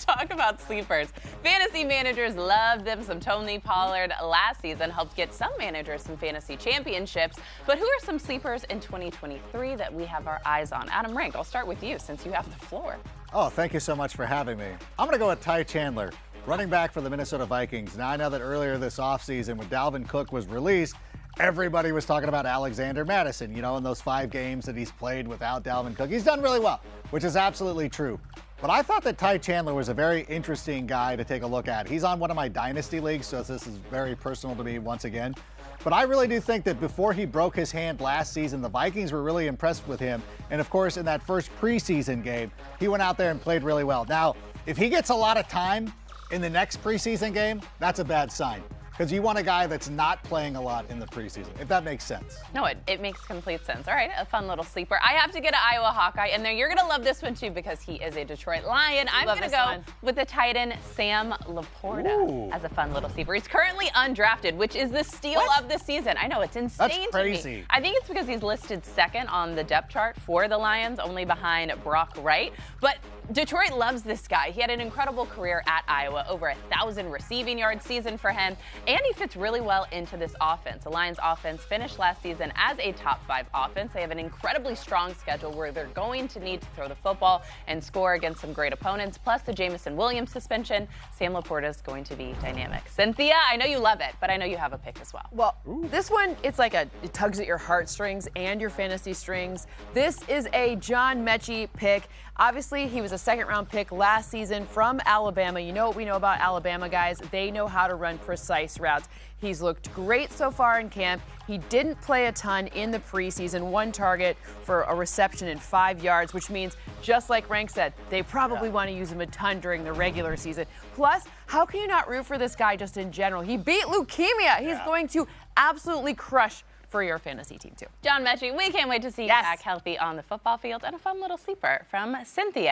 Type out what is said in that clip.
Talk about sleepers. Fantasy managers love them some Tony Pollard. Last season helped get some managers some fantasy championships. But who are some sleepers in 2023 that we have our eyes on? Adam Rank, I'll start with you since you have the floor. Oh, thank you so much for having me. I'm going to go with Ty Chandler, running back for the Minnesota Vikings. Now, I know that earlier this offseason when Dalvin Cook was released, everybody was talking about Alexander Mattison, in those 5 games that he's played without Dalvin Cook. He's done really well, which is absolutely true. But I thought that Ty Chandler was a very interesting guy to take a look at. He's on one of my dynasty leagues, so this is very personal to me once again. But I really do think that before he broke his hand last season, the Vikings were really impressed with him. And of course, in that first preseason game, he went out there and played really well. Now, if he gets a lot of time in the next preseason game, that's a bad sign. Because you want a guy that's not playing a lot in the preseason, if that makes sense. No, it makes complete sense. All right, a fun little sleeper. I have to get an Iowa Hawkeye, and then you're going to love this one, too, because he is a Detroit Lion. I'm going to go with the tight end Sam Laporta as a fun little sleeper. He's currently undrafted, which is the steal of the season. I know, it's insane That's crazy. to me. I think it's because he's listed second on the depth chart for the Lions, only behind Brock Wright. But Detroit loves this guy. He had an incredible career at Iowa, over 1,000 receiving yard season for him, and he fits really well into this offense. The Lions offense finished last season as a top 5 offense. They have an incredibly strong schedule where they're going to need to throw the football and score against some great opponents. Plus the Jameson Williams suspension, Sam Laporta is going to be dynamic. Cynthia, I know you love it, but I know you have a pick as well. Well, this one, it's like it tugs at your heartstrings and your fantasy strings. This is a John Mechie pick. Obviously, he was a second-round pick last season from Alabama. You know what we know about Alabama, guys. They know how to run precise routes. He's looked great so far in camp. He didn't play a ton in the preseason, 1 target for a reception and 5 yards, which means, just like Rank said, they probably want to use him a ton during the regular season. Plus, how can you not root for this guy just in general? He beat leukemia. He's going to absolutely crush for your fantasy team, too. John Mechie, we can't wait to see you back healthy on the football field, and a fun little sleeper from Cynthia.